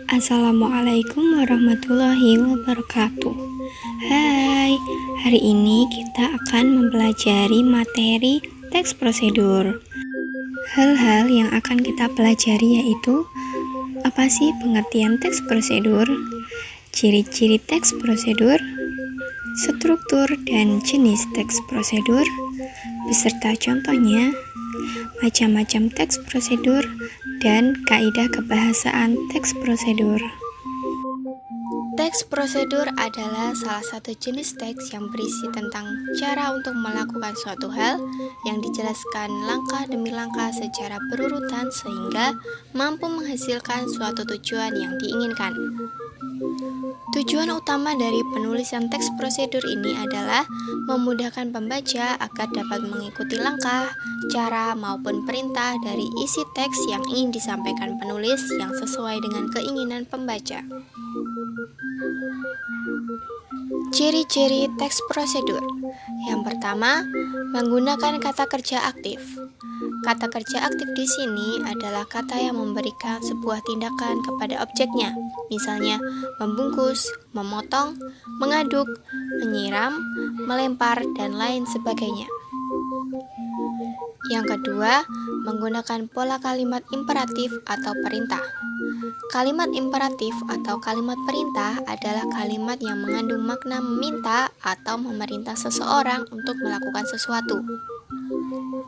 Assalamualaikum warahmatullahi wabarakatuh. Hai, hari ini kita akan mempelajari materi teks prosedur. Hal-hal yang akan kita pelajari yaitu apa sih pengertian teks prosedur, ciri-ciri teks prosedur, struktur dan jenis teks prosedur, beserta contohnya, macam-macam teks prosedur, dan kaidah kebahasaan teks prosedur. Teks prosedur adalah salah satu jenis teks yang berisi tentang cara untuk melakukan suatu hal yang dijelaskan langkah demi langkah secara berurutan sehingga mampu menghasilkan suatu tujuan yang diinginkan. Tujuan utama dari penulisan teks prosedur ini adalah memudahkan pembaca agar dapat mengikuti langkah, cara, maupun perintah dari isi teks yang ingin disampaikan penulis yang sesuai dengan keinginan pembaca. Ciri-ciri teks prosedur. Yang pertama, menggunakan kata kerja aktif. Kata kerja aktif di sini adalah kata yang memberikan sebuah tindakan kepada objeknya, misalnya membungkus, memotong, mengaduk, menyiram, melempar, dan lain sebagainya. Yang kedua, menggunakan pola kalimat imperatif atau perintah. Kalimat imperatif atau kalimat perintah adalah kalimat yang mengandung makna meminta atau memerintah seseorang untuk melakukan sesuatu.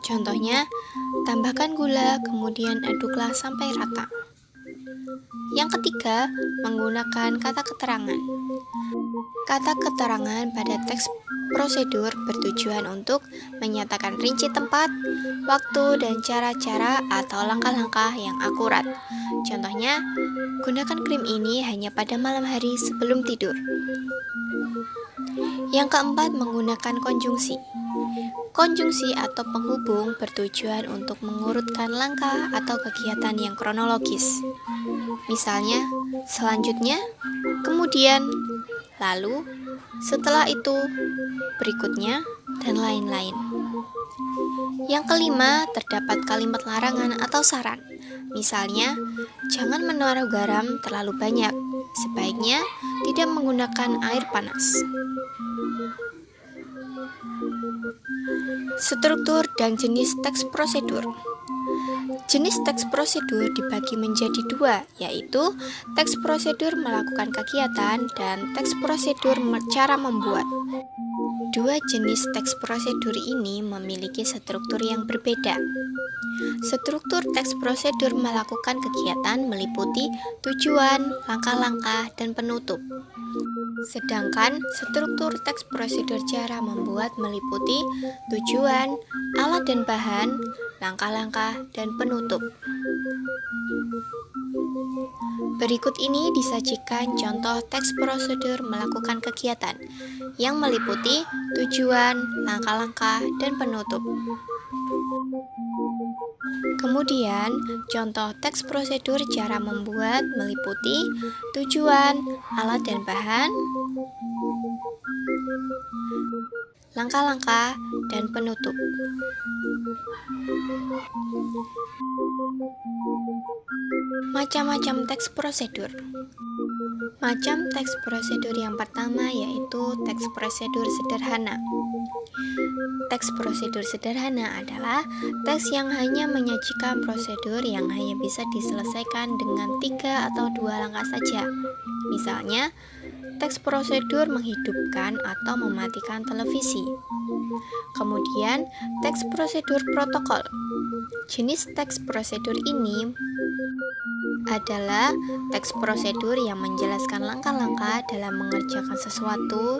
Contohnya, tambahkan gula, kemudian aduklah sampai rata. Yang ketiga, menggunakan kata keterangan. Kata keterangan pada teks prosedur bertujuan untuk menyatakan rinci tempat, waktu, dan cara-cara atau langkah-langkah yang akurat. Contohnya, gunakan krim ini hanya pada malam hari sebelum tidur. Yang keempat, menggunakan konjungsi. Konjungsi atau penghubung bertujuan untuk mengurutkan langkah atau kegiatan yang kronologis. Misalnya, selanjutnya, kemudian, lalu, setelah itu, berikutnya, dan lain-lain. Yang kelima, terdapat kalimat larangan atau saran. Misalnya, jangan menaruh garam terlalu banyak. Sebaiknya tidak menggunakan air panas. Struktur dan jenis teks prosedur. Jenis teks prosedur dibagi menjadi dua, yaitu teks prosedur melakukan kegiatan dan teks prosedur cara membuat. Dua jenis teks prosedur ini memiliki struktur yang berbeda. Struktur teks prosedur melakukan kegiatan meliputi tujuan, langkah-langkah, dan penutup. Sedangkan struktur teks prosedur cara membuat meliputi tujuan, alat dan bahan, langkah-langkah, dan penutup. Berikut ini disajikan contoh teks prosedur melakukan kegiatan yang meliputi tujuan, langkah-langkah, dan penutup. Kemudian, contoh teks prosedur cara membuat meliputi tujuan, alat dan bahan, langkah-langkah, dan penutup. Macam-macam teks prosedur. Macam teks prosedur yang pertama yaitu teks prosedur sederhana. Teks prosedur sederhana adalah teks yang hanya menyajikan prosedur yang hanya bisa diselesaikan dengan 3 atau 2 langkah saja. Misalnya, teks prosedur menghidupkan atau mematikan televisi. Kemudian, teks prosedur protokol. Jenis teks prosedur ini adalah teks prosedur yang menjelaskan langkah-langkah dalam mengerjakan sesuatu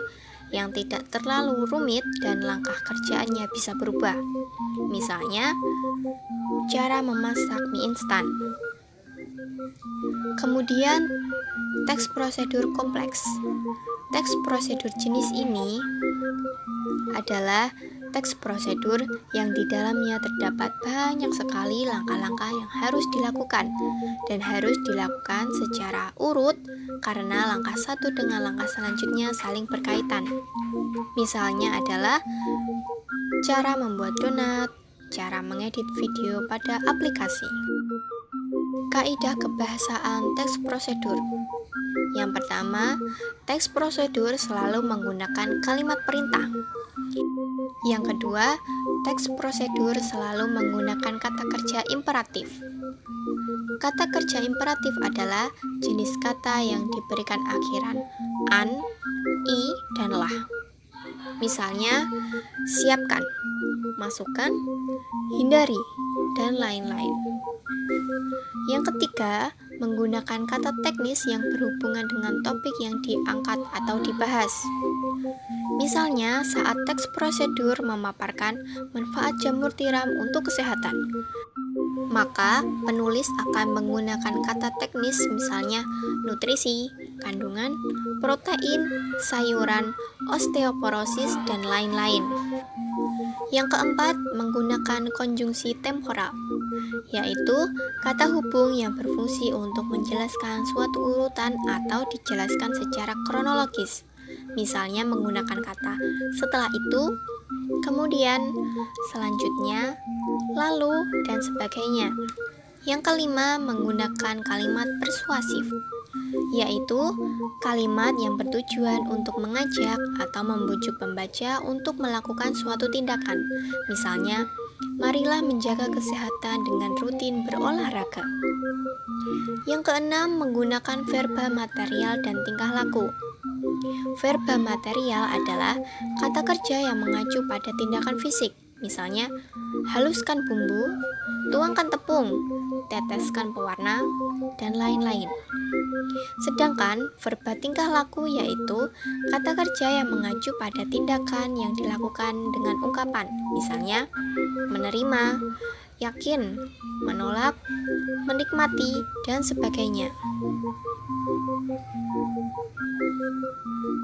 yang tidak terlalu rumit dan langkah kerjaannya bisa berubah. Misalnya, cara memasak mie instan. Kemudian, teks prosedur kompleks. Teks prosedur jenis ini adalah teks prosedur yang di dalamnya terdapat banyak sekali langkah-langkah yang harus dilakukan dan harus dilakukan secara urut karena langkah satu dengan langkah selanjutnya saling berkaitan. Misalnya adalah cara membuat donat, cara mengedit video pada aplikasi. Kaidah kebahasaan teks prosedur. Yang pertama, teks prosedur selalu menggunakan kalimat perintah. Yang kedua, teks prosedur selalu menggunakan kata kerja imperatif. Kata kerja imperatif adalah jenis kata yang diberikan akhiran an, i, dan lah. Misalnya, siapkan, masukkan, hindari, dan lain-lain. Yang ketiga, menggunakan kata teknis yang berhubungan dengan topik yang diangkat atau dibahas. Misalnya, saat teks prosedur memaparkan manfaat jamur tiram untuk kesehatan, maka penulis akan menggunakan kata teknis misalnya nutrisi, kandungan, protein, sayuran, osteoporosis, dan lain-lain. Yang keempat, menggunakan konjungsi temporal, yaitu kata hubung yang berfungsi untuk menjelaskan suatu urutan atau dijelaskan secara kronologis. Misalnya menggunakan kata setelah itu, kemudian, selanjutnya, lalu, dan sebagainya. Yang kelima, menggunakan kalimat persuasif, yaitu kalimat yang bertujuan untuk mengajak atau membujuk pembaca untuk melakukan suatu tindakan. Misalnya, marilah menjaga kesehatan dengan rutin berolahraga. Yang keenam, menggunakan verba material dan tingkah laku. Verba material adalah kata kerja yang mengacu pada tindakan fisik, misalnya haluskan bumbu, tuangkan tepung, teteskan pewarna, dan lain-lain. Sedangkan verba tingkah laku yaitu kata kerja yang mengacu pada tindakan yang dilakukan dengan ungkapan, misalnya menerima, yakin, menolak, menikmati, dan sebagainya.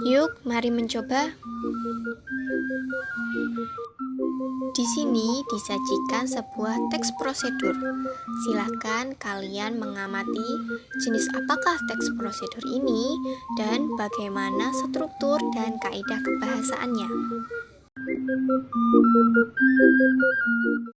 Yuk, mari mencoba. Di sini disajikan sebuah teks prosedur. Silakan kalian mengamati jenis apakah teks prosedur ini dan bagaimana struktur dan kaidah kebahasaannya.